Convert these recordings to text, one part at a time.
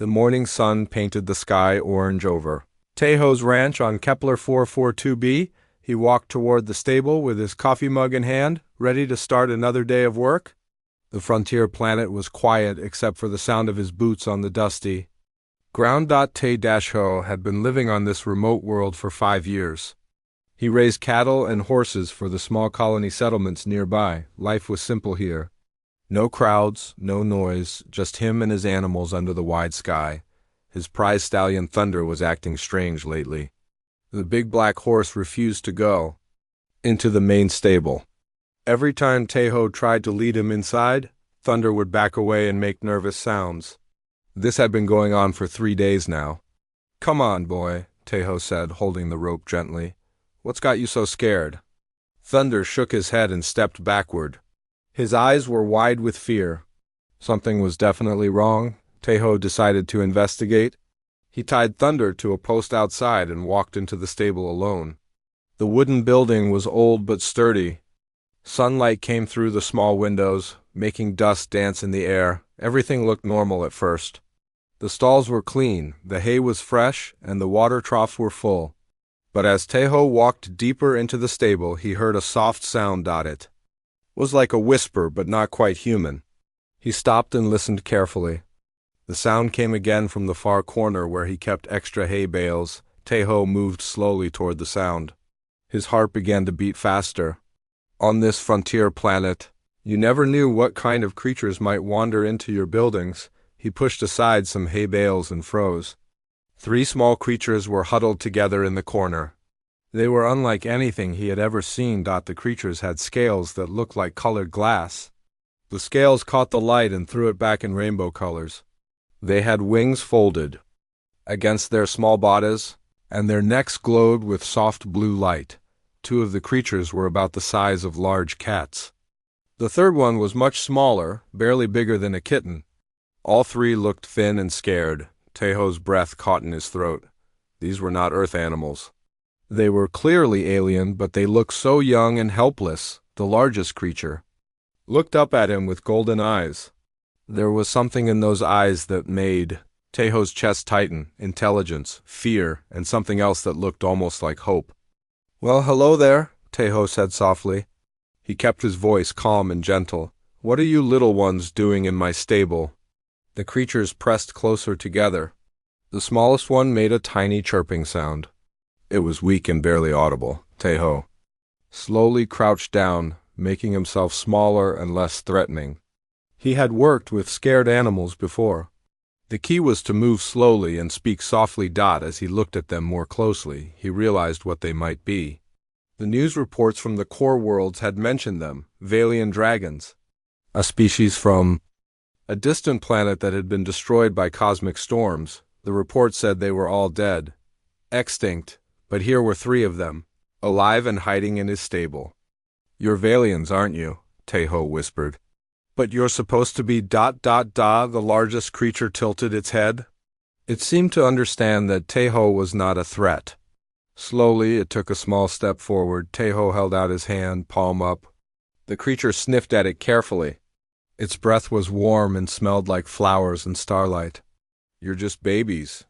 The morning sun painted the sky orange over Tejo's ranch on Kepler 442b. He walked toward the stable with his coffee mug in hand, ready to start another day of work. The frontier planet was quiet except for the sound of his boots on the dusty ground. Tejo had been living on this remote world for 5 years. He raised cattle and horses for the small colony settlements nearby. Life was simple here. No crowds, no noise, just him and his animals under the wide sky. His prize stallion Thunder was acting strange lately. The big black horse refused to go into the main stable. Every time Tejo tried to lead him inside, Thunder would back away and make nervous sounds. This had been going on for 3 days now. "Come on, boy," Tejo said, holding the rope gently. "What's got you so scared?" Thunder shook his head and stepped backward. His eyes were wide with fear. Something was definitely wrong. Tejo decided to investigate. He tied Thunder to a post outside and walked into the stable alone. The wooden building was old but sturdy. Sunlight came through the small windows, making dust dance in the air. Everything looked normal at first. The stalls were clean, the hay was fresh, and the water troughs were full. But as Tejo walked deeper into the stable, he heard a soft sound. It was like a whisper, but not quite human. He stopped and listened carefully. The sound came again from the far corner where he kept extra hay bales. Tejo moved slowly toward the sound. His heart began to beat faster. On this frontier planet, you never knew what kind of creatures might wander into your buildings. He pushed aside some hay bales and froze. 3 small creatures were huddled together in the corner. They were unlike anything he had ever seen. The creatures had scales that looked like colored glass. The scales caught the light and threw it back in rainbow colors. They had wings folded against their small bodies, and their necks glowed with soft blue light. 2 of the creatures were about the size of large cats. The third one was much smaller, barely bigger than a kitten. All 3 looked thin and scared. Tejo's breath caught in his throat. These were not Earth animals. They were clearly alien, but they looked so young and helpless. The largest creature looked up at him with golden eyes. There was something in those eyes that made Tejo's chest tighten: intelligence, fear, and something else that looked almost like hope. "Well, hello there," Tejo said softly. He kept his voice calm and gentle. "What are you little ones doing in my stable?" The creatures pressed closer together. The smallest one made a tiny chirping sound. It was weak and barely audible. Tejo slowly crouched down, making himself smaller and less threatening. He had worked with scared animals before. The key was to move slowly and speak softly. As he looked at them more closely, he realized what they might be. The news reports from the core worlds had mentioned them: Valian dragons, a species from a distant planet that had been destroyed by cosmic storms. The report said they were all dead, extinct, but here were 3 of them, alive and hiding in his stable. "You're Valians, aren't you?" Tejo whispered. "But you're supposed to be ... The largest creature tilted its head. It seemed to understand that Tejo was not a threat. Slowly, it took a small step forward. Tejo held out his hand, palm up. The creature sniffed at it carefully. Its breath was warm and smelled like flowers and starlight. "You're just babies,"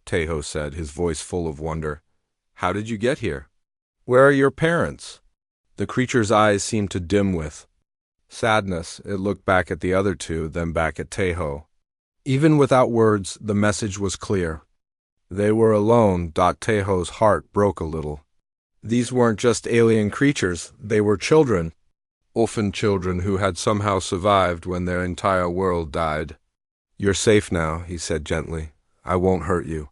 Tejo said, his voice full of wonder. "How did you get here? Where are your parents?" The creature's eyes seemed to dim with sadness. It looked back at the other 2, then back at Tejo. Even without words, the message was clear. They were alone. Tejo's heart broke a little. These weren't just alien creatures, they were children. Orphaned children who had somehow survived when their entire world died. "You're safe now," he said gently. "I won't hurt you."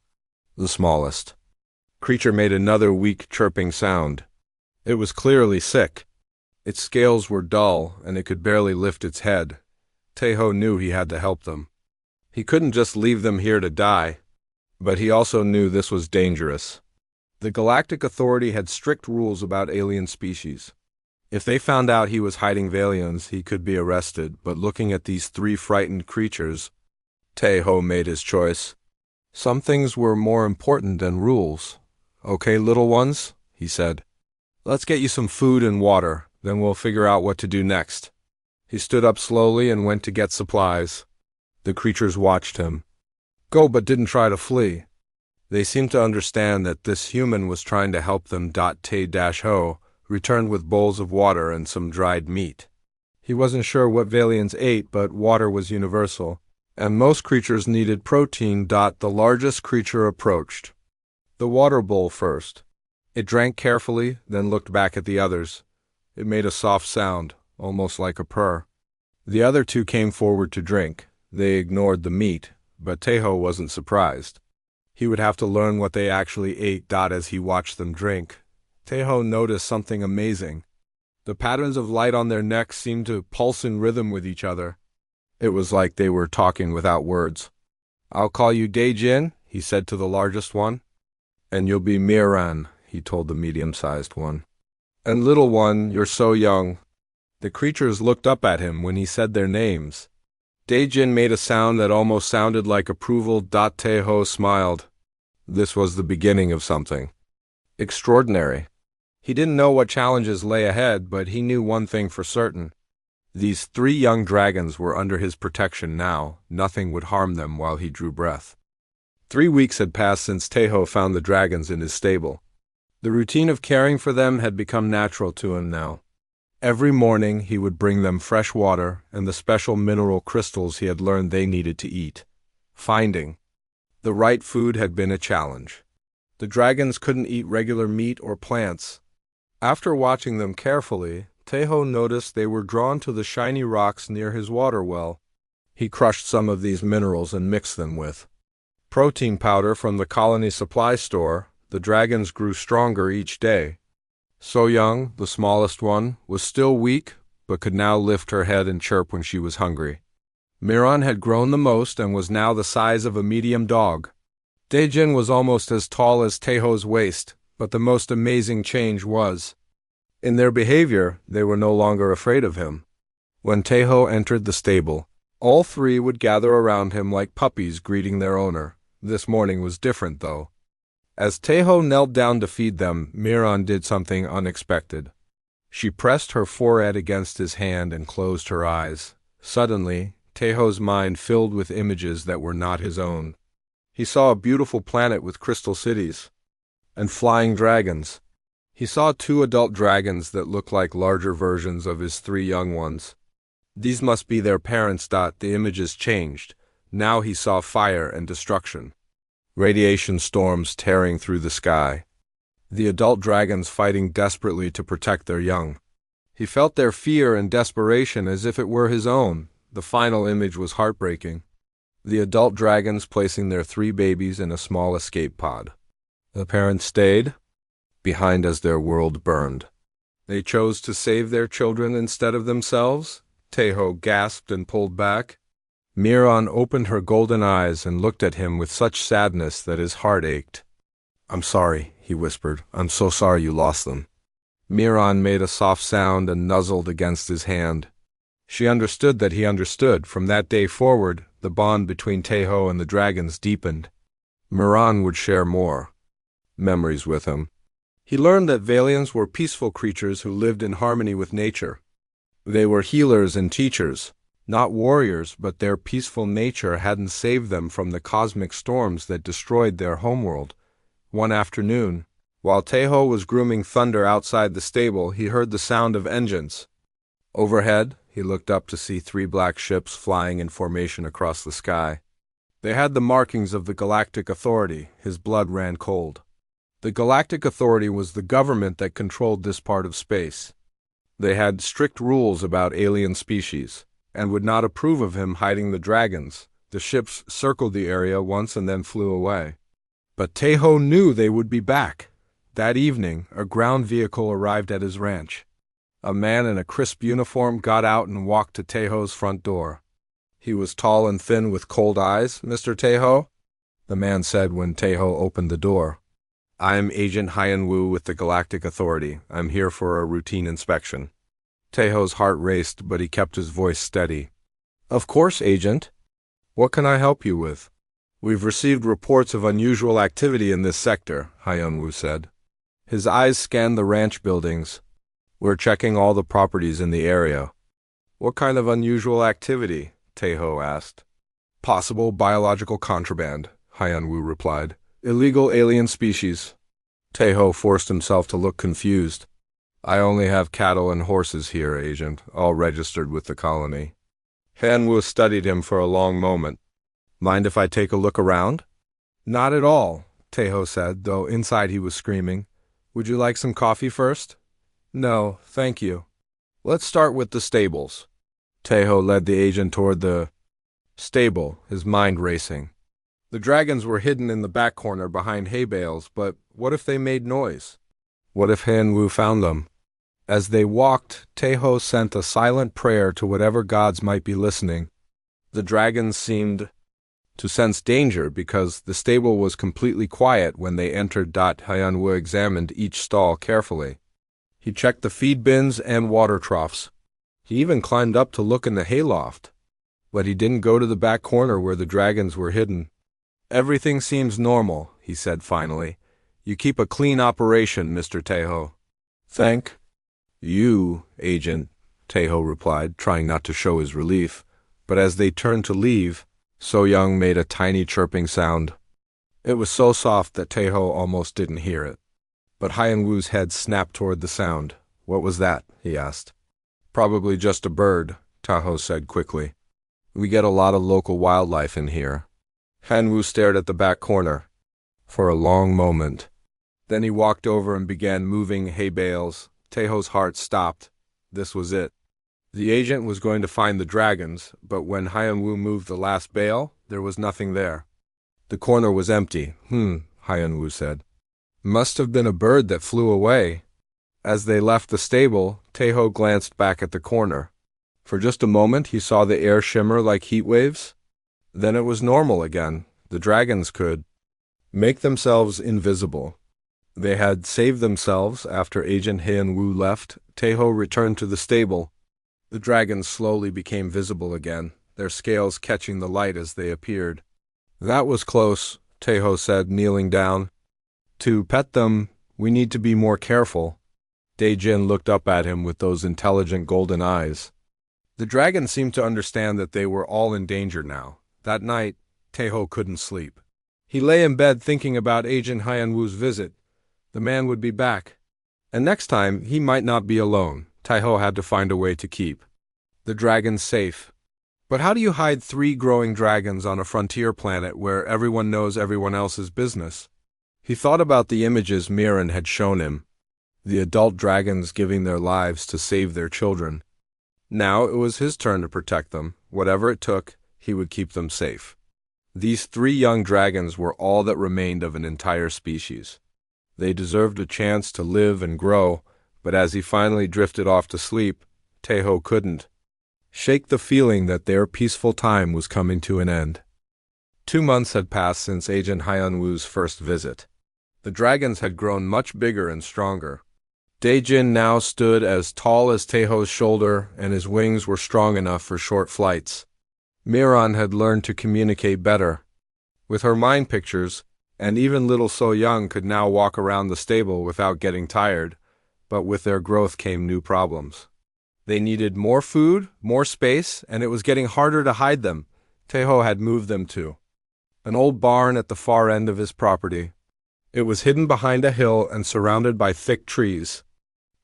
The smallest creature made another weak chirping sound. It was clearly sick. Its scales were dull, and it could barely lift its head. Tejo knew he had to help them. He couldn't just leave them here to die. But he also knew this was dangerous. The Galactic Authority had strict rules about alien species. If they found out he was hiding Valians, he could be arrested. But looking at these 3 frightened creatures, Tejo made his choice. Some things were more important than rules. "Okay, little ones," he said. "Let's get you some food and water. Then we'll figure out what to do next." He stood up slowly and went to get supplies. The creatures watched him. Go but didn't try to flee. They seemed to understand that this human was trying to help them. Te-ho returned with bowls of water and some dried meat. He wasn't sure what Valians ate, but water was universal, and most creatures needed protein. The largest creature approached. The water bowl first. It drank carefully, then looked back at the others. It made a soft sound, almost like a purr. The other two came forward to drink. They ignored the meat, but Teho wasn't surprised. He would have to learn what they actually ate. As he watched them drink, Teho noticed something amazing. The patterns of light on their necks seemed to pulse in rhythm with each other. It was like they were talking without words. "I'll call you Daejin," he said to the largest one. "And you'll be Miran," he told the medium-sized one. "And little one, you're so young." The creatures looked up at him when he said their names. Daejin made a sound that almost sounded like approval. Teho smiled. This was the beginning of something extraordinary. He didn't know what challenges lay ahead, but he knew one thing for certain. These 3 young dragons were under his protection now. Nothing would harm them while he drew breath. 3 weeks had passed since Teho found the dragons in his stable. The routine of caring for them had become natural to him now. Every morning he would bring them fresh water and the special mineral crystals he had learned they needed to eat. Finding the right food had been a challenge. The dragons couldn't eat regular meat or plants. After watching them carefully, Teho noticed they were drawn to the shiny rocks near his water well. He crushed some of these minerals and mixed them with protein powder from the colony supply store. The dragons grew stronger each day. So Young, the smallest one, was still weak, but could now lift her head and chirp when she was hungry. Miran had grown the most and was now the size of a medium dog. Daejin was almost as tall as Teho's waist, but the most amazing change was in their behavior. They were no longer afraid of him. When Teho entered the stable, all 3 would gather around him like puppies greeting their owner. This morning was different, though. As Teho knelt down to feed them, Miran did something unexpected. She pressed her forehead against his hand and closed her eyes. Suddenly, Teho's mind filled with images that were not his own. He saw a beautiful planet with crystal cities and flying dragons. He saw 2 adult dragons that looked like larger versions of his 3 young ones. These must be their parents. The images changed. Now he saw fire and destruction. Radiation storms tearing through the sky. The adult dragons fighting desperately to protect their young. He felt their fear and desperation as if it were his own. The final image was heartbreaking. The adult dragons placing their 3 babies in a small escape pod. The parents stayed behind as their world burned. They chose to save their children instead of themselves. Teho gasped and pulled back. Miran opened her golden eyes and looked at him with such sadness that his heart ached. "I'm sorry," he whispered. "I'm so sorry you lost them." Miran made a soft sound and nuzzled against his hand. She understood that he understood. From that day forward, the bond between Teho and the dragons deepened. Miran would share more memories with him. He learned that Valians were peaceful creatures who lived in harmony with nature. They were healers and teachers. Not warriors, but their peaceful nature hadn't saved them from the cosmic storms that destroyed their homeworld. One afternoon, while Teho was grooming Thunder outside the stable, he heard the sound of engines. Overhead, he looked up to see 3 black ships flying in formation across the sky. They had the markings of the Galactic Authority. His blood ran cold. The Galactic Authority was the government that controlled this part of space. They had strict rules about alien species and would not approve of him hiding the dragons. The ships circled the area once and then flew away. But Teho knew they would be back. That evening, a ground vehicle arrived at his ranch. A man in a crisp uniform got out and walked to Teho's front door. He was tall and thin with cold eyes. "Mr. Teho?" the man said when Teho opened the door. "I'm Agent Hyan-Woo with the Galactic Authority. I'm here for a routine inspection." Teho's heart raced, but he kept his voice steady. "Of course, Agent. What can I help you with?" "We've received reports of unusual activity in this sector," Hyan-Woo said. His eyes scanned the ranch buildings. "We're checking all the properties in the area." "What kind of unusual activity?" Teho asked. Possible biological contraband, Hyan-Woo replied. Illegal alien species. Taeho forced himself to look confused. I only have cattle and horses here, Agent, all registered with the colony. Hyan-Woo studied him for a long moment. Mind if I take a look around? Not at all, Taeho said, though inside he was screaming. Would you like some coffee first? No, thank you. Let's start with the stables. Taeho led the agent toward the stable, his mind racing. The dragons were hidden in the back corner behind hay bales, but what if they made noise? What if Hyan-Woo found them? As they walked, Taeho sent a silent prayer to whatever gods might be listening. The dragons seemed to sense danger because the stable was completely quiet when they entered. Hyan-Woo examined each stall carefully. He checked the feed bins and water troughs. He even climbed up to look in the hayloft. But he didn't go to the back corner where the dragons were hidden. Everything seems normal, he said finally. You keep a clean operation, Mr. Taeho. Thank you, Agent, Taeho replied, trying not to show his relief. But as they turned to leave, So-young made a tiny chirping sound. It was so soft that Taeho almost didn't hear it. But Hyan-Woo's head snapped toward the sound. What was that? He asked. Probably just a bird, Taeho said quickly. We get a lot of local wildlife in here. Hyan-Woo stared at the back corner for a long moment. Then he walked over and began moving hay bales. Taeho's heart stopped. This was it. The agent was going to find the dragons, but when Hyan-Woo moved the last bale, there was nothing there. The corner was empty. Hyan-Woo said. Must have been a bird that flew away. As they left the stable, Taeho glanced back at the corner. For just a moment, he saw the air shimmer like heat waves. Then it was normal again. The dragons could make themselves invisible. They had saved themselves after Agent Hyan-Woo left. Taeho returned to the stable. The dragons slowly became visible again, their scales catching the light as they appeared. That was close, Taeho said, kneeling down. To pet them, we need to be more careful. Dae-jin looked up at him with those intelligent golden eyes. The dragons seemed to understand that they were all in danger now. That night, Taeho couldn't sleep. He lay in bed thinking about Agent Hyan-Woo's visit. The man would be back. And next time, he might not be alone. Taeho had to find a way to keep the dragons safe. But how do you hide 3 growing dragons on a frontier planet where everyone knows everyone else's business? He thought about the images Miran had shown him, the adult dragons giving their lives to save their children. Now it was his turn to protect them. Whatever it took, he would keep them safe. These 3 young dragons were all that remained of an entire species. They deserved a chance to live and grow, but as he finally drifted off to sleep, Taeho couldn't shake the feeling that their peaceful time was coming to an end. 2 months had passed since Agent Hyan-Woo's first visit. The dragons had grown much bigger and stronger. Dae-jin now stood as tall as Taeho's shoulder, and his wings were strong enough for short flights. Miran had learned to communicate better. With her mind pictures, and even little So-young could now walk around the stable without getting tired, but with their growth came new problems. They needed more food, more space, and it was getting harder to hide them. Taeho had moved them to an old barn at the far end of his property. It was hidden behind a hill and surrounded by thick trees.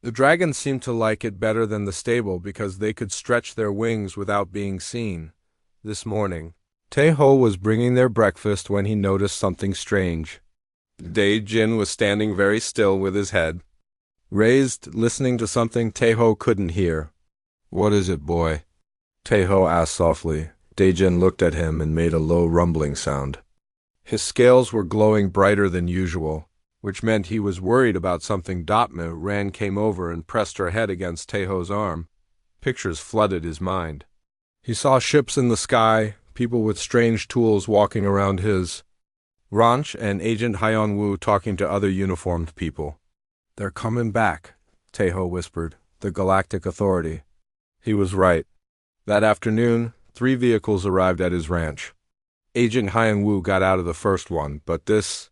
The dragons seemed to like it better than the stable because they could stretch their wings without being seen. This morning, Taeho was bringing their breakfast when he noticed something strange. Dae-jin was standing very still with his head raised, listening to something Taeho couldn't hear. What is it, boy? Taeho asked softly. Dae-jin looked at him and made a low rumbling sound. His scales were glowing brighter than usual, which meant he was worried about something. Ran came over and pressed her head against Taeho's arm. Pictures flooded his mind. He saw ships in the sky, people with strange tools walking around his ranch, and Agent Hyan-Woo talking to other uniformed people. They're coming back, Taeho whispered. The Galactic Authority. He was right. That afternoon, 3 vehicles arrived at his ranch. Agent Hyan-Woo got out of the first one, but this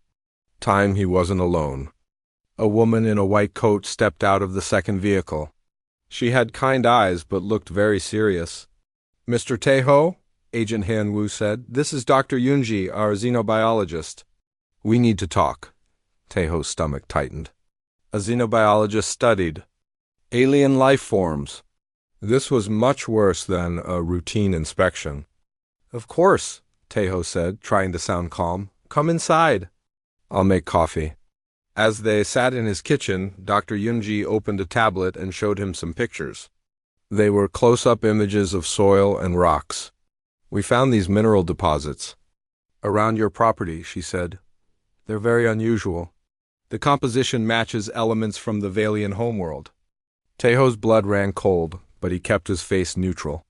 time he wasn't alone. A woman in a white coat stepped out of the second vehicle. She had kind eyes but looked very serious. Mr. Taeho? Agent Han Wu said. "This is Dr. Yunji, our xenobiologist." "We need to talk." Taeho's stomach tightened. A xenobiologist studied alien life forms. This was much worse than a routine inspection. "Of course," Taeho said, trying to sound calm. "Come inside." "I'll make coffee." As they sat in his kitchen, Dr. Yunji opened a tablet and showed him some pictures. They were close-up images of soil and rocks. "We found these mineral deposits around your property," she said. "They're very unusual. The composition matches elements from the Valian homeworld." Taeho's blood ran cold, but he kept his face neutral.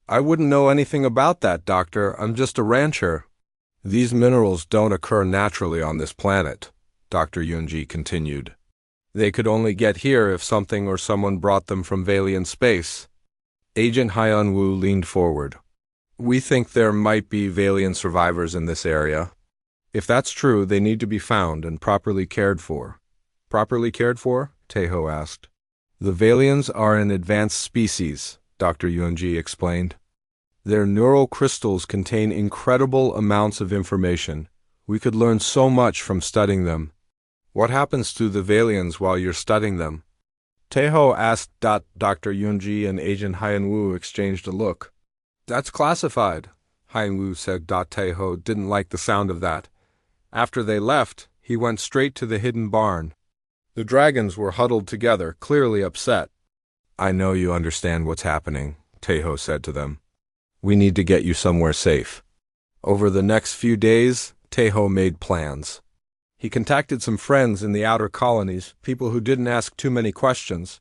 "I wouldn't know anything about that, Doctor. I'm just a rancher." "These minerals don't occur naturally on this planet," Dr. Yunji continued. "They could only get here if something or someone brought them from Valian space." Agent Hyun Woo leaned forward. "We think there might be Valian survivors in this area. If that's true, they need to be found and properly cared for." "Properly cared for?" Taeho asked. "The Valians are an advanced species," Dr. Yunji explained. "Their neural crystals contain incredible amounts of information. We could learn so much from studying them." "What happens to the Valians while you're studying them?" Taeho asked. Dr. Yunji and Agent Hyun Woo exchanged a look. "That's classified," Hyun Woo said. Taeho didn't like the sound of that. After they left, he went straight to the hidden barn. The dragons were huddled together, clearly upset. "I know you understand what's happening," Taeho said to them. "We need to get you somewhere safe." Over the next few days, Taeho made plans. He contacted some friends in the outer colonies, people who didn't ask too many questions.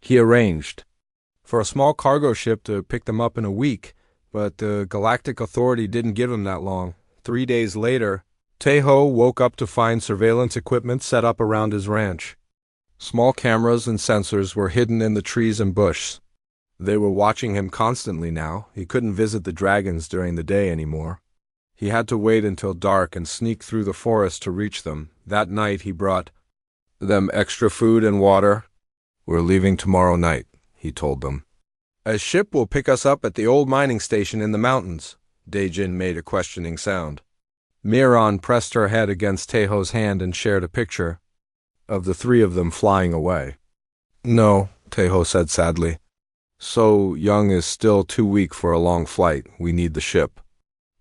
He arranged for a small cargo ship to pick them up in a week, but the Galactic Authority didn't give him that long. 3 days later, Taeho woke up to find surveillance equipment set up around his ranch. Small cameras and sensors were hidden in the trees and bush. They were watching him constantly now. He couldn't visit the dragons during the day anymore. He had to wait until dark and sneak through the forest to reach them. That night he brought them extra food and water. "We're leaving tomorrow night," he told them. "A ship will pick us up at the old mining station in the mountains." Daejin made a questioning sound. Miran pressed her head against Taeho's hand and shared a picture of the three of them flying away. "No," Taeho said sadly. "So Young is still too weak for a long flight. We need the ship."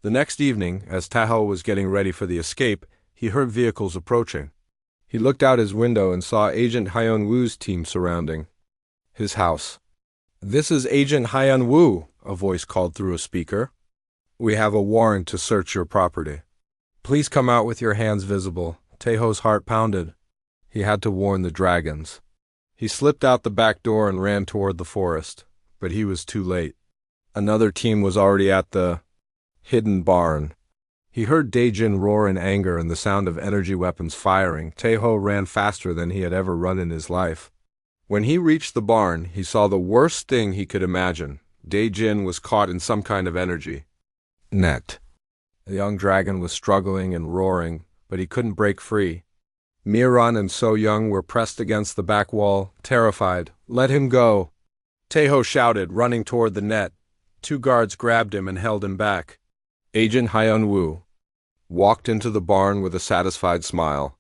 The next evening, as Taeho was getting ready for the escape, he heard vehicles approaching. He looked out his window and saw Agent Hyun Woo's team surrounding his house. "This is Agent Hyun Woo," a voice called through a speaker. "We have a warrant to search your property. Please come out with your hands visible." Taeho's heart pounded. He had to warn the dragons. He slipped out the back door and ran toward the forest, but he was too late. Another team was already at the hidden barn. He heard Daejin roar in anger and the sound of energy weapons firing. Taeho ran faster than he had ever run in his life. When he reached the barn, he saw the worst thing he could imagine. Daejin was caught in some kind of energy net. The young dragon was struggling and roaring, but he couldn't break free. Miran and So Young were pressed against the back wall, terrified. "Let him go!" Taeho shouted, running toward the net. 2 guards grabbed him and held him back. Agent Hyun Woo walked into the barn with a satisfied smile.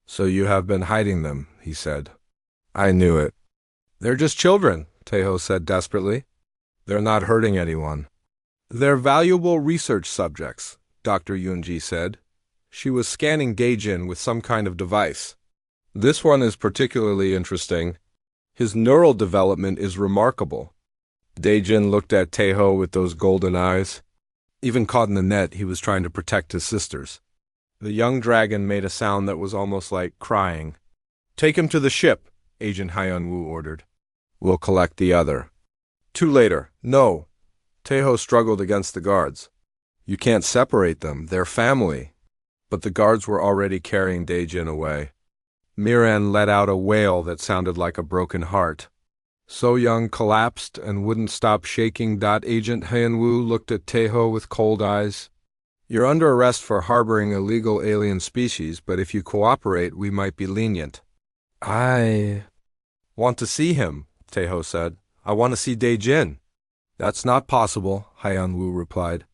"So you have been hiding them," he said. "I knew it." "They're just children," Taeho said desperately. "They're not hurting anyone." "They're valuable research subjects," Dr. Yunji said. She was scanning Daejin with some kind of device. "This one is particularly interesting. His neural development is remarkable." Daejin looked at Taeho with those golden eyes. Even caught in the net, he was trying to protect his sisters. The young dragon made a sound that was almost like crying. "Take him to the ship," Agent Hyun Woo ordered. "We'll collect the other." "Too later." "No." Taeho struggled against the guards. "You can't separate them. They're family." But the guards were already carrying Daejin away. Miran let out a wail that sounded like a broken heart. So Young collapsed and wouldn't stop shaking. Agent Hyun Woo looked at Taeho with cold eyes. "You're under arrest for harboring illegal alien species, but if you cooperate, we might be lenient." "I want to see him," Taeho said. "I want to see Daejin." "That's not possible," Hyun Woo replied.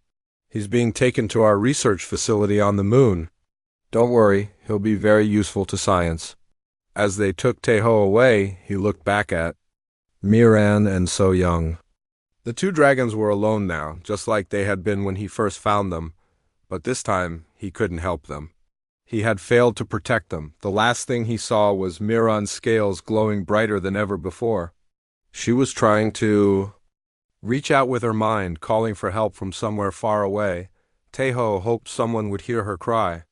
He's being taken to our research facility on the moon. Don't worry, he'll be very useful to science. As they took Taeho away, he looked back at Miran and So Young. The two dragons were alone now, just like they had been when he first found them, but this time he couldn't help them. He had failed to protect them. The last thing he saw was Miran's scales glowing brighter than ever before. She was trying to reach out with her mind, calling for help from somewhere far away. Taeho hoped someone would hear her cry.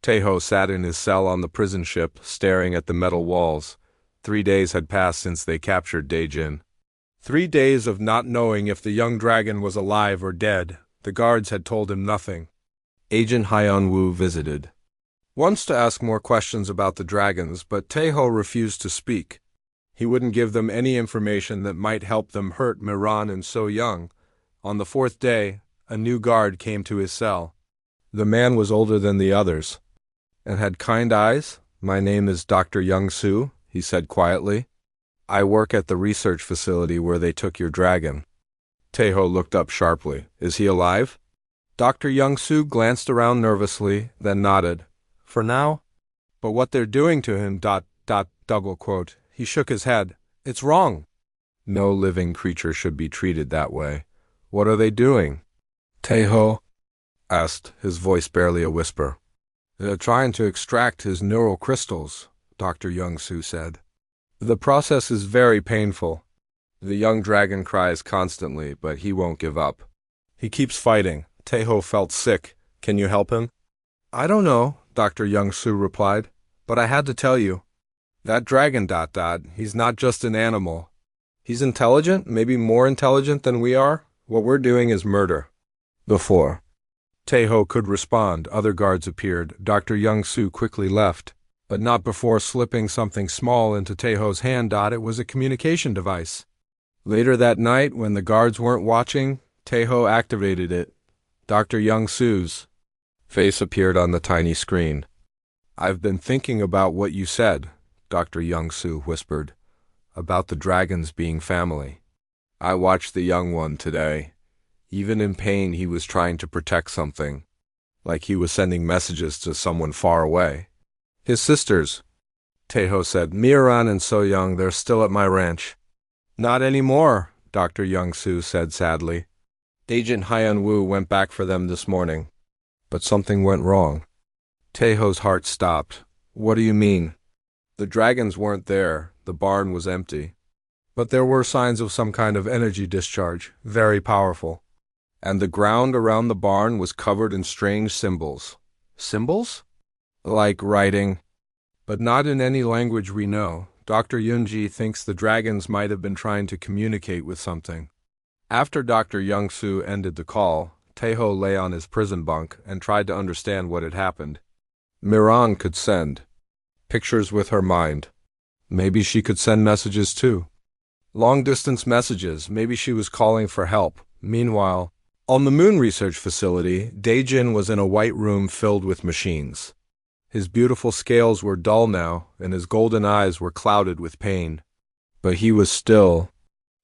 Taeho sat in his cell on the prison ship, staring at the metal walls. 3 days had passed since they captured Daejin. 3 days of not knowing if the young dragon was alive or dead. The guards had told him nothing. Agent Hyun-woo visited. Wants to ask more questions about the dragons, but Taeho refused to speak. He wouldn't give them any information that might help them hurt Miran and So Young. On the 4th day, a new guard came to his cell. The man was older than the others, and had kind eyes. "My name is Dr. Young-soo," he said quietly. "I work at the research facility where they took your dragon." Taeho looked up sharply. "Is he alive?" Dr. Young-soo glanced around nervously, then nodded. "For now? But what they're doing to him, ... double quote. He shook his head. "It's wrong. No living creature should be treated that way. What are they doing?" Taeho asked, his voice barely a whisper. "They're trying to extract his neural crystals," Dr. Young-soo said. "The process is very painful. The young dragon cries constantly, but he won't give up. He keeps fighting." Taeho felt sick. "Can you help him?" "I don't know," Dr. Young-soo replied, "but I had to tell you. That dragon ... he's not just an animal. He's intelligent, maybe more intelligent than we are. What we're doing is murder." Before Taeho could respond, other guards appeared. Dr. Young-soo quickly left, but not before slipping something small into Taeho's hand. It was a communication device. Later that night, when the guards weren't watching, Taeho activated it. Dr. Young-soo's face appeared on the tiny screen. "I've been thinking about what you said," Dr. Young-soo whispered, "about the dragons being family. I watched the young one today. Even in pain, he was trying to protect something, like he was sending messages to someone far away." "His sisters," Taeho said. "Miran and So Young, they're still at my ranch." "Not anymore," Dr. Young-soo said sadly. "Agent Hyun-woo went back for them this morning. But something went wrong." Taeho's heart stopped. "What do you mean?" "The dragons weren't there. The barn was empty. But there were signs of some kind of energy discharge, very powerful. And the ground around the barn was covered in strange symbols." "Symbols?" "Like writing, but not in any language we know. Dr. Yoonji thinks the dragons might have been trying to communicate with something." After Dr. Young-soo ended the call, Taeho lay on his prison bunk and tried to understand what had happened. Miran could send pictures with her mind. Maybe she could send messages too. Long-distance messages. Maybe she was calling for help. Meanwhile, on the moon research facility, Daejin was in a white room filled with machines. His beautiful scales were dull now, and his golden eyes were clouded with pain. But he was still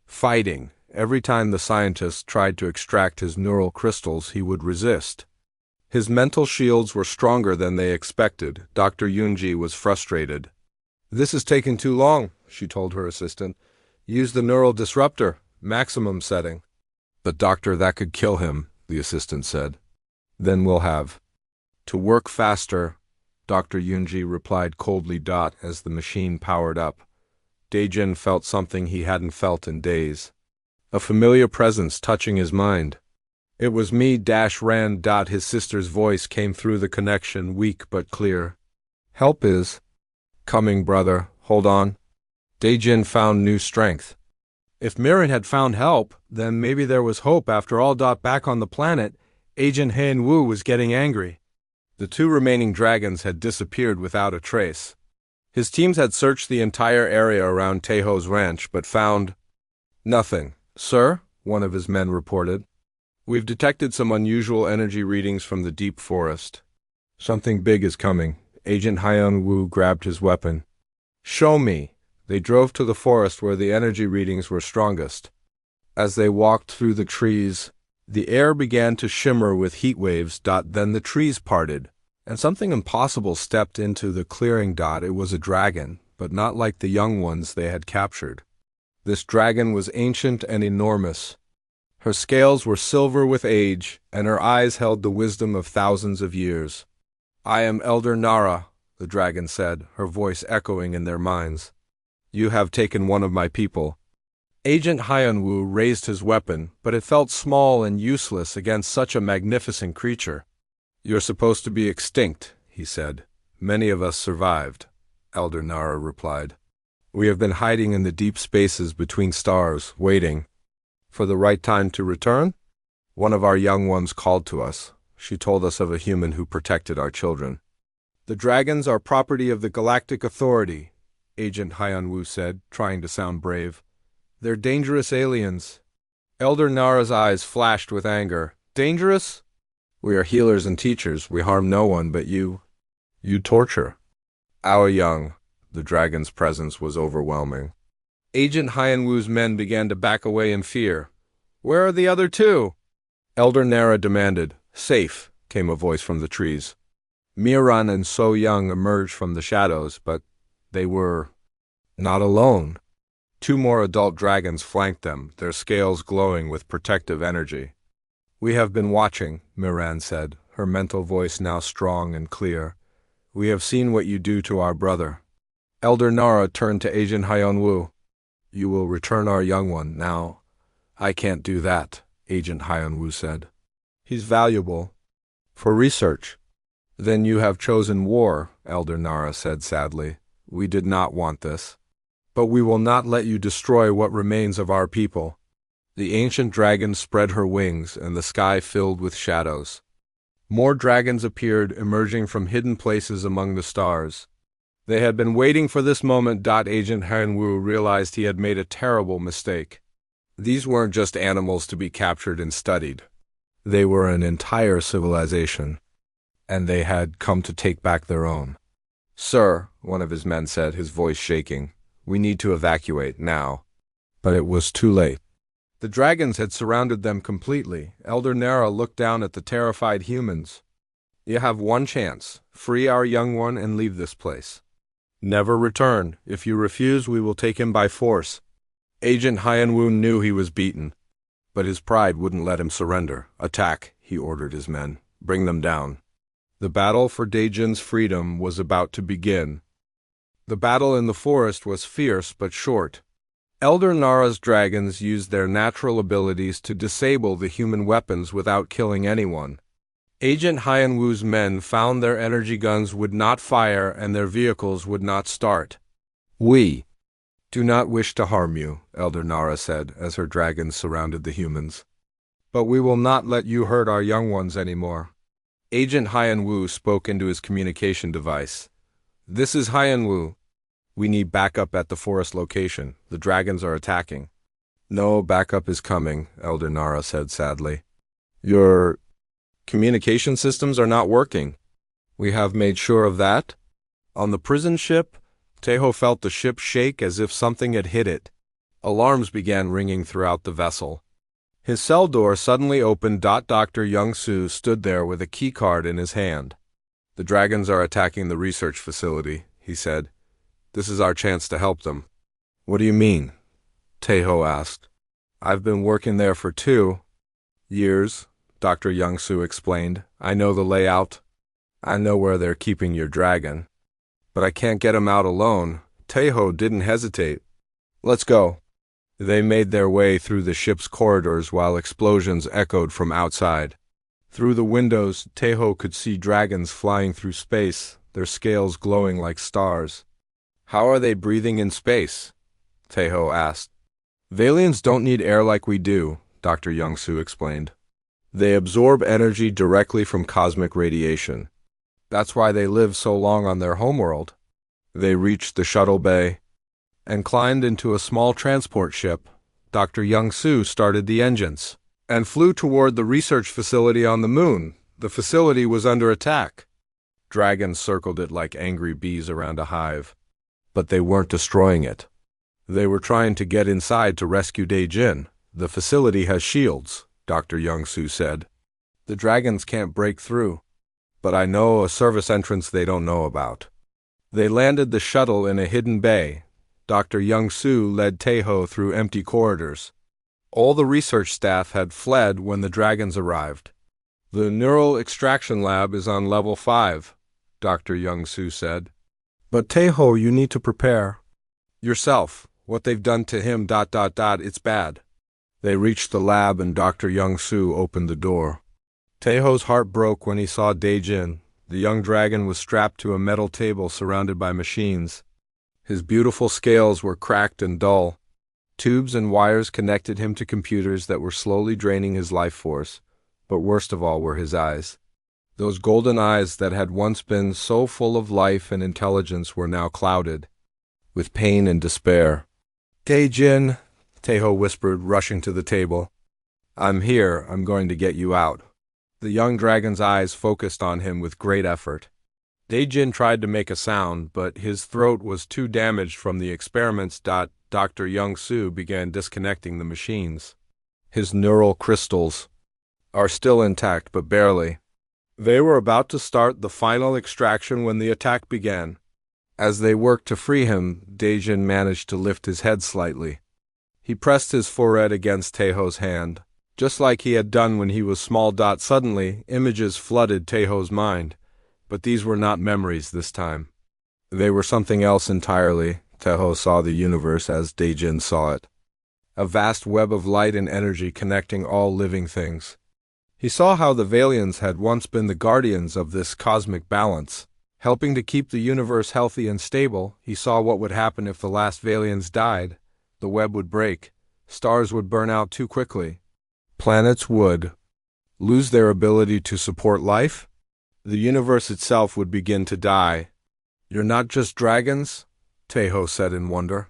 fighting. Every time the scientists tried to extract his neural crystals, he would resist. His mental shields were stronger than they expected. Dr. Yoonji was frustrated. "This is taking too long," she told her assistant. "Use the neural disruptor, maximum setting." "But doctor, that could kill him," the assistant said. "Then we'll have to work faster," Dr. Yoonji replied coldly. As the machine powered up, Daejin felt something he hadn't felt in days. A familiar presence touching his mind. "It was me, Ran. His sister's voice came through the connection, weak but clear. "Help is coming, brother. Hold on." Daejin found new strength. If Miran had found help, then maybe there was hope after all. Back on the planet, Agent Hyun-woo was getting angry. The two remaining dragons had disappeared without a trace. His teams had searched the entire area around Taeho's ranch, but found nothing. "Sir," one of his men reported, "we've detected some unusual energy readings from the deep forest. Something big is coming." Agent Hyun-woo grabbed his weapon. "Show me." They drove to the forest where the energy readings were strongest. As they walked through the trees, The air began to shimmer with heat waves. Then the trees parted, and something impossible stepped into the clearing. It was a dragon, but not like the young ones they had captured. This dragon was ancient and enormous. Her scales were silver with age, and her eyes held the wisdom of thousands of years. "I am Elder Nara," the dragon said, her voice echoing in their minds. "You have taken one of my people." Agent Hyanwu raised his weapon, but it felt small and useless against such a magnificent creature. "You're supposed to be extinct," he said. "Many of us survived," Elder Nara replied. "We have been hiding in the deep spaces between stars, waiting for the right time to return. One of our young ones called to us. She told us of a human who protected our children." "The dragons are property of the Galactic Authority," Agent Hyanwu said, trying to sound brave. "They're dangerous aliens." Elder Nara's eyes flashed with anger. "Dangerous? We are healers and teachers. We harm no one but you. You torture our young." The dragon's presence was overwhelming. Agent Hyanwu's men began to back away in fear. "Where are the other two?" Elder Nara demanded. "Safe," came a voice from the trees. Miran and So Young emerged from the shadows, but they were not alone. Two more adult dragons flanked them, their scales glowing with protective energy. "We have been watching," Miran said, her mental voice now strong and clear. "We have seen what you do to our brother." Elder Nara turned to Agent Hyanwu. "You will return our young one now." "I can't do that," Agent Hyanwu said. "He's valuable for research." "Then you have chosen war," Elder Nara said sadly. "We did not want this. But we will not let you destroy what remains of our people." The ancient dragon spread her wings, and the sky filled with shadows. More dragons appeared, emerging from hidden places among the stars. They had been waiting for this moment. Agent Hyanwu realized he had made a terrible mistake. These weren't just animals to be captured and studied. They were an entire civilization, and they had come to take back their own. "Sir," one of his men said, his voice shaking, "we need to evacuate now." But it was too late. The dragons had surrounded them completely. Elder Nara looked down at the terrified humans. "You have one chance. Free our young one and leave this place. Never return. If you refuse, we will take him by force." Agent Hyanwu knew he was beaten, but his pride wouldn't let him surrender. "Attack," he ordered his men. "Bring them down." The battle for Daejin's freedom was about to begin. The battle in the forest was fierce but short. Elder Nara's dragons used their natural abilities to disable the human weapons without killing anyone. Agent Hyanwu's men found their energy guns would not fire and their vehicles would not start. "We do not wish to harm you," Elder Nara said as her dragons surrounded the humans. "But we will not let you hurt our young ones anymore." Agent Hyanwu spoke into his communication device. "This is Hyanwu. We need backup at the forest location. The dragons are attacking." "No backup is coming," Elder Nara said sadly. "Your communication systems are not working." "We have made sure of that." On the prison ship, Taeho felt the ship shake as if something had hit it. Alarms began ringing throughout the vessel. His cell door suddenly opened. Dr. Young-soo stood there with a keycard in his hand. "The dragons are attacking the research facility," he said. "This is our chance to help them." "What do you mean?" Taeho asked. "I've been working there for 2 years, Dr. Young-soo explained. "I know the layout. I know where they're keeping your dragon. But I can't get him out alone." Taeho didn't hesitate. "Let's go." They made their way through the ship's corridors while explosions echoed from outside. Through the windows, Taeho could see dragons flying through space, their scales glowing like stars. "How are they breathing in space?" Taeho asked. "Valians don't need air like we do," Dr. Young-soo explained. "They absorb energy directly from cosmic radiation. That's why they live so long on their homeworld." They reached the shuttle bay and climbed into a small transport ship. Dr. Young-soo started the engines and flew toward the research facility on the moon. The facility was under attack. Dragons circled it like angry bees around a hive. But they weren't destroying it. They were trying to get inside to rescue Daejin. "The facility has shields," Dr. Young-Soo said. The dragons can't break through, but I know a service entrance they don't know about. They landed the shuttle in a hidden bay. Dr. Young-Soo led Taeho through empty corridors. All the research staff had fled when the dragons arrived. The neural extraction lab is on level 5, Dr. Young-Soo said. But Taeho, you need to prepare yourself. What they've done to him, it's bad. They reached the lab and Dr. Young-Soo opened the door. Taeho's heart broke when he saw Dae-jin. The young dragon was strapped to a metal table surrounded by machines. His beautiful scales were cracked and dull. Tubes and wires connected him to computers that were slowly draining his life force, but worst of all were his eyes. Those golden eyes that had once been so full of life and intelligence were now clouded with pain and despair. Dae-jin, Taeho whispered, rushing to the table. I'm here. I'm going to get you out. The young dragon's eyes focused on him with great effort. Dae-jin tried to make a sound, but his throat was too damaged from the experiments. Dr. Young-Soo began disconnecting the machines. His neural crystals are still intact, but barely. They were about to start the final extraction when the attack began. As they worked to free him, Dae-jin managed to lift his head slightly. He pressed his forehead against Taeho's hand, just like he had done when he was small. Suddenly, images flooded Taeho's mind, but these were not memories this time. They were something else entirely. Taeho saw the universe as Dae-jin saw it. A vast web of light and energy connecting all living things. He saw how the Valians had once been the guardians of this cosmic balance, helping to keep the universe healthy and stable. He saw what would happen if the last Valians died. The web would break. Stars would burn out too quickly. Planets would lose their ability to support life. The universe itself would begin to die. You're not just dragons, Taeho said in wonder.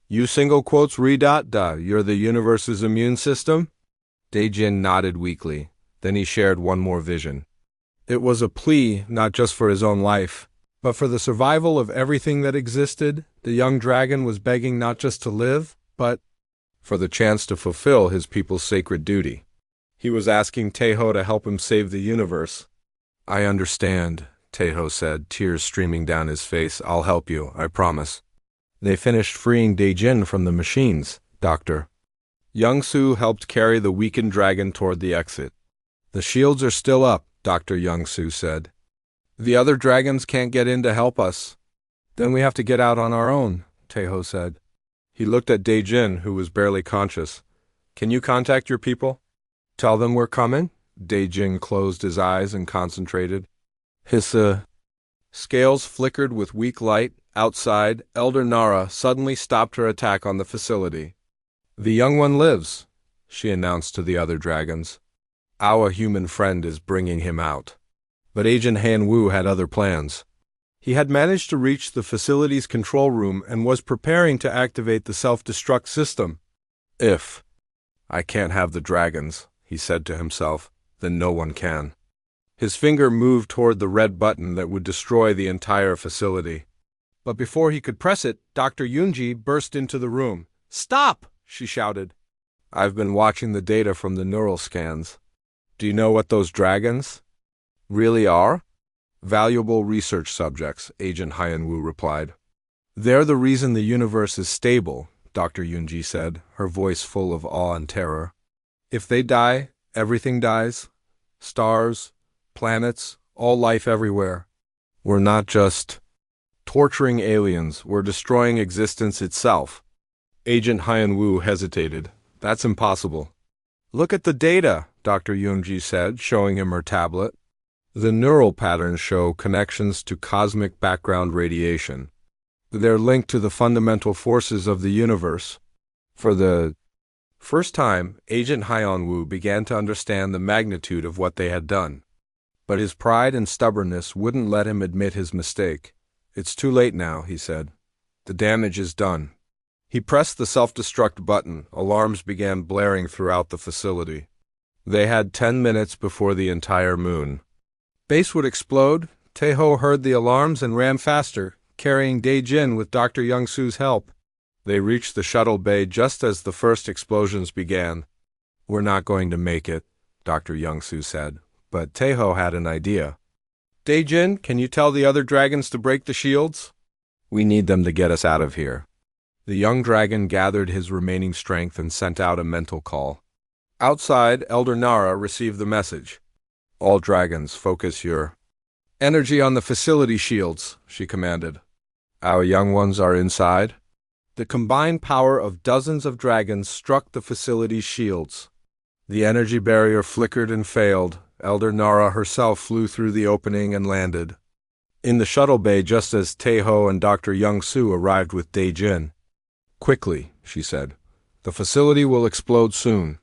You single quotes you're the universe's immune system? Dae-jin nodded weakly. Then he shared one more vision. It was a plea not just for his own life, but for the survival of everything that existed. The young dragon was begging not just to live, but for the chance to fulfill his people's sacred duty. He was asking Taeho to help him save the universe. I understand, Taeho said, tears streaming down his face. I'll help you, I promise. They finished freeing Dae-jin from the machines. Dr. Young-Soo helped carry the weakened dragon toward the exit. The shields are still up, Dr. Young-Soo said. The other dragons can't get in to help us. Then we have to get out on our own, Taeho said. He looked at Dae-jin, who was barely conscious. Can you contact your people? Tell them we're coming? Dae-jin closed his eyes and concentrated. His scales flickered with weak light. Outside, Elder Nara suddenly stopped her attack on the facility. The young one lives, she announced to the other dragons. Our human friend is bringing him out. But Agent Han-woo had other plans. He had managed to reach the facility's control room and was preparing to activate the self-destruct system. If I can't have the dragons, he said to himself, then no one can. His finger moved toward the red button that would destroy the entire facility. But before he could press it, Dr. Yoonji burst into the room. Stop! She shouted. I've been watching the data from the neural scans. Do you know what those dragons really are? Valuable research subjects, Agent Han-woo replied. They're the reason the universe is stable, Dr. Yoonji said, her voice full of awe and terror. If they die, everything dies. Stars, planets, all life everywhere. We're not just torturing aliens, we're destroying existence itself. Agent Han-woo hesitated. That's impossible. Look at the data, Dr. Yoonji said, showing him her tablet. The neural patterns show connections to cosmic background radiation. They're linked to the fundamental forces of the universe. For the first time, Agent Han-woo began to understand the magnitude of what they had done. But his pride and stubbornness wouldn't let him admit his mistake. It's too late now, he said. The damage is done. He pressed the self-destruct button. Alarms began blaring throughout the facility. They had 10 minutes before the entire moon. Base would explode. Taeho heard the alarms and ran faster, carrying Dae-jin with Dr. Young-Soo's help. They reached the shuttle bay just as the first explosions began. We're not going to make it, Dr. Young-Soo said, but Taeho had an idea. Daejin, can you tell the other dragons to break the shields? We need them to get us out of here. The young dragon gathered his remaining strength and sent out a mental call. Outside, Elder Nara received the message. All dragons, focus your energy on the facility shields, she commanded. Our young ones are inside. The combined power of dozens of dragons struck the facility's shields. The energy barrier flickered and failed. Elder Nara herself flew through the opening and landed in the shuttle bay just as Taeho and Dr. Young-Soo arrived with Daejin. Quickly, she said. The facility will explode soon.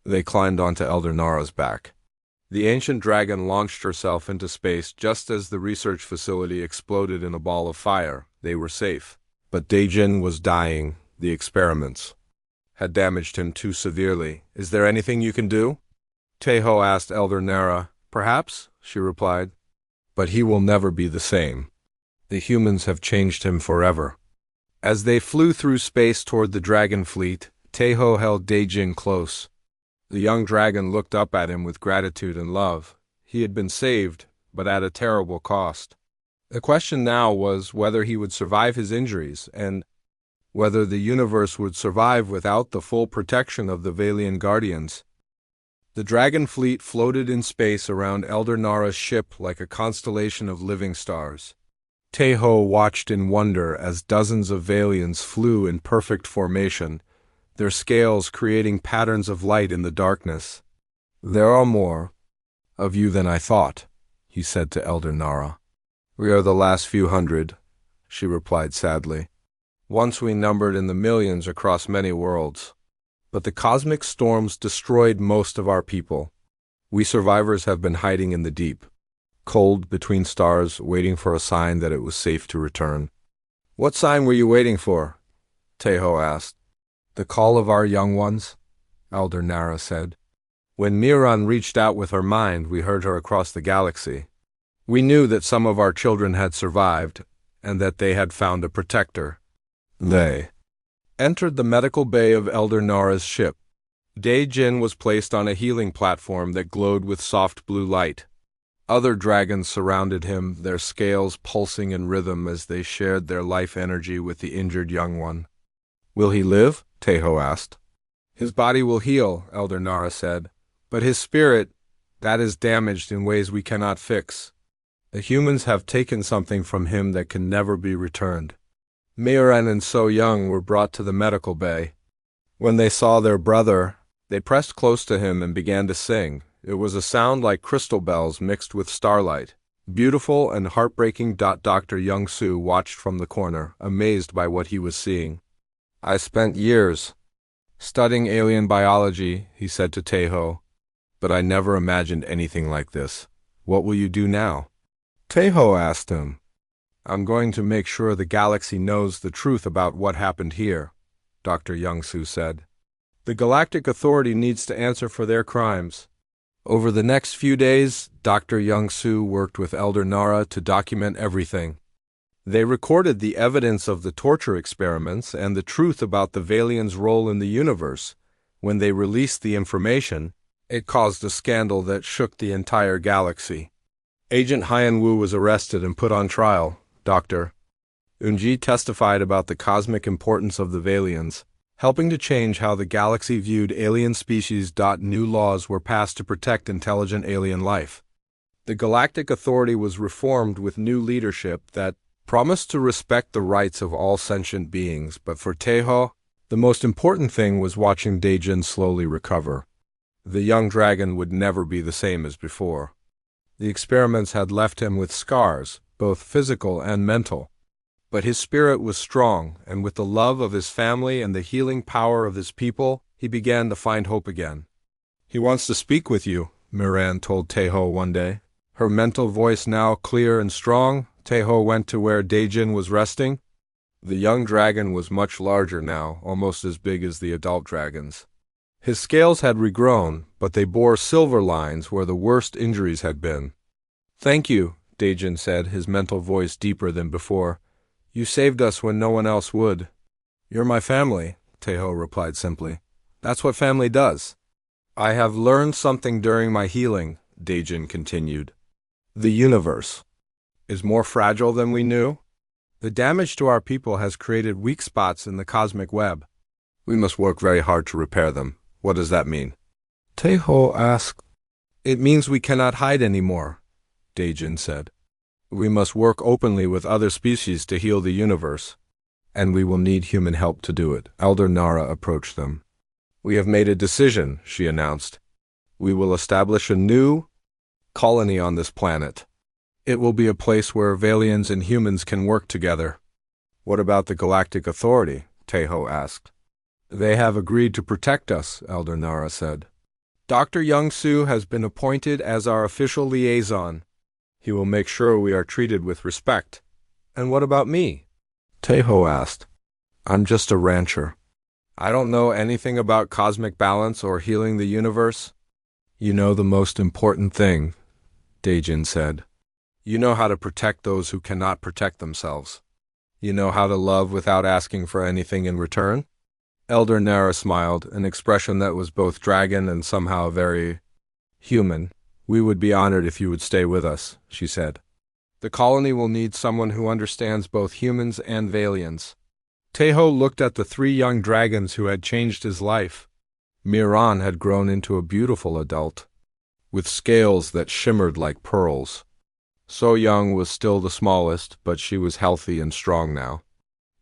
They climbed onto Elder Nara's back. The ancient dragon launched herself into space just as the research facility exploded in a ball of fire. They were safe. But Daejin was dying. The experiments had damaged him too severely. Is there anything you can do? Taeho asked Elder Nara. Perhaps, she replied. But he will never be the same. The humans have changed him forever. As they flew through space toward the dragon fleet, Taeho held Daejin close. The young dragon looked up at him with gratitude and love. He had been saved, but at a terrible cost. The question now was whether he would survive his injuries and whether the universe would survive without the full protection of the Valian Guardians. The dragon fleet floated in space around Elder Nara's ship like a constellation of living stars. Taeho watched in wonder as dozens of Valians flew in perfect formation, their scales creating patterns of light in the darkness. There are more of you than I thought, he said to Elder Nara. We are the last few hundred, she replied sadly. Once we numbered in the millions across many worlds. But the cosmic storms destroyed most of our people. We survivors have been hiding in the deep, cold between stars, waiting for a sign that it was safe to return. What sign were you waiting for? Taeho asked. The call of our young ones, Elder Nara said. When Miran reached out with her mind, we heard her across the galaxy. We knew that some of our children had survived, and that they had found a protector. They entered the medical bay of Elder Nara's ship. Daejin was placed on a healing platform that glowed with soft blue light. Other dragons surrounded him, their scales pulsing in rhythm as they shared their life energy with the injured young one. Will he live? Taeho asked. His body will heal, Elder Nara said, but his spirit, that is damaged in ways we cannot fix. The humans have taken something from him that can never be returned. Miran and So Young were brought to the medical bay. When they saw their brother, they pressed close to him and began to sing. It was a sound like crystal bells mixed with starlight. Beautiful and heartbreaking. Dr. Young-Soo watched from the corner, amazed by what he was seeing. I spent years studying alien biology, he said to Taeho, but I never imagined anything like this. What will you do now? Taeho asked him. I'm going to make sure the galaxy knows the truth about what happened here, Dr. Young-Soo said. The Galactic Authority needs to answer for their crimes. Over the next few days, Dr. Young-Soo worked with Elder Nara to document everything. They recorded the evidence of the torture experiments and the truth about the Valians' role in the universe. When they released the information, it caused a scandal that shook the entire galaxy. Agent Hyan-Woo was arrested and put on trial. Dr. Eunji testified about the cosmic importance of the Valians, helping to change how the galaxy viewed alien species. New laws were passed to protect intelligent alien life. The Galactic Authority was reformed with new leadership that promised to respect the rights of all sentient beings, but for Taeho, the most important thing was watching Daejin slowly recover. The young dragon would never be the same as before. The experiments had left him with scars, both physical and mental. But his spirit was strong, and with the love of his family and the healing power of his people, he began to find hope again. He wants to speak with you, Miran told Taeho one day. Her mental voice now clear and strong, Taeho went to where Daejin was resting. The young dragon was much larger now, almost as big as the adult dragons. His scales had regrown, but they bore silver lines where the worst injuries had been. Thank you, Daejin said, his mental voice deeper than before. You saved us when no one else would. You're my family, Taeho replied simply. That's what family does. I have learned something during my healing, Dejin continued. The universe is more fragile than we knew. The damage to our people has created weak spots in the cosmic web. We must work very hard to repair them. What does that mean? Teho asked. It means we cannot hide anymore, Dejin said. We must work openly with other species to heal the universe, and we will need human help to do it. Elder Nara approached them. We have made a decision, she announced. We will establish a new colony on this planet. It will be a place where Valians and humans can work together. What about the Galactic Authority? Teho asked. They have agreed to protect us, Elder Nara said. Dr. Young-Soo has been appointed as our official liaison. He will make sure we are treated with respect. And what about me? Teho asked. I'm just a rancher. I don't know anything about cosmic balance or healing the universe. You know the most important thing, Dejin said. You know how to protect those who cannot protect themselves. You know how to love without asking for anything in return? Elder Nara smiled, an expression that was both dragon and somehow very human. We would be honored if you would stay with us, she said. The colony will need someone who understands both humans and Valians. Teho looked at the 3 young dragons who had changed his life. Miran had grown into a beautiful adult, with scales that shimmered like pearls. So Young was still the smallest, but she was healthy and strong now.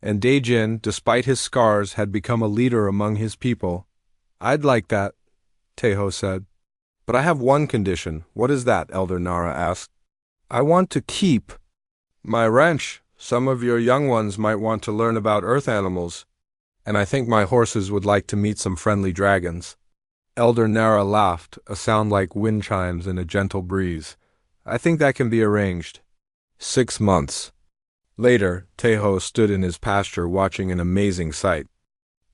And Dejin, despite his scars, had become a leader among his people. I'd like that, Teho said. But I have one condition. What is that? Elder Nara asked. I want to keep my ranch. Some of your young ones might want to learn about earth animals, and I think my horses would like to meet some friendly dragons. Elder Nara laughed, a sound like wind chimes in a gentle breeze. I think that can be arranged. 6 months. Later, Teho stood in his pasture watching an amazing sight.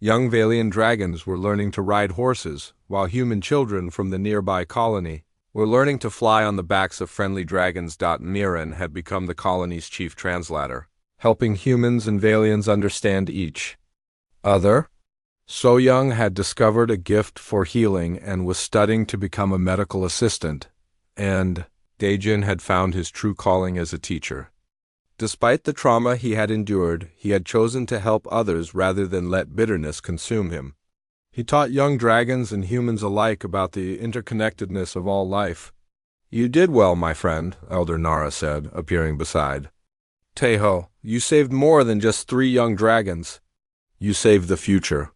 Young Valian dragons were learning to ride horses, while human children from the nearby colony were learning to fly on the backs of friendly dragons. Miran had become the colony's chief translator, helping humans and Valians understand each other. So Young had discovered a gift for healing and was studying to become a medical assistant, and Dejin had found his true calling as a teacher. Despite the trauma he had endured, he had chosen to help others rather than let bitterness consume him. He taught young dragons and humans alike about the interconnectedness of all life. You did well, my friend, Elder Nara said, appearing beside Teho. You saved more than just 3 young dragons. You saved the future.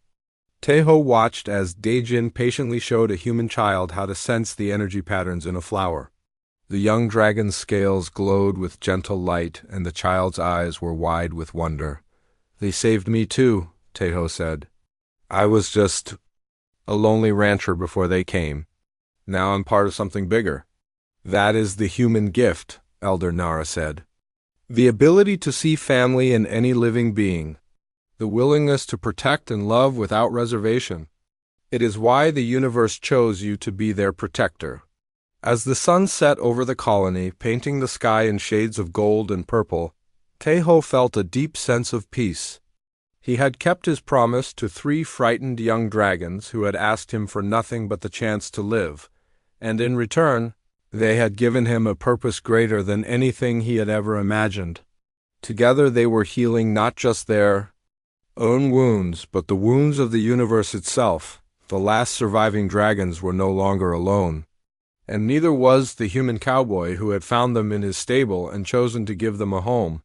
Teho watched as Dejin patiently showed a human child how to sense the energy patterns in a flower. The young dragon's scales glowed with gentle light, and the child's eyes were wide with wonder. They saved me too, Teho said. I was just a lonely rancher before they came. Now I'm part of something bigger. That is the human gift, Elder Nara said. The ability to see family in any living being. The willingness to protect and love without reservation. It is why the universe chose you to be their protector. As the sun set over the colony, painting the sky in shades of gold and purple, Teho felt a deep sense of peace. He had kept his promise to 3 frightened young dragons who had asked him for nothing but the chance to live, and in return, they had given him a purpose greater than anything he had ever imagined. Together they were healing not just their own wounds, but the wounds of the universe itself. The last surviving dragons were no longer alone. And neither was the human cowboy who had found them in his stable and chosen to give them a home.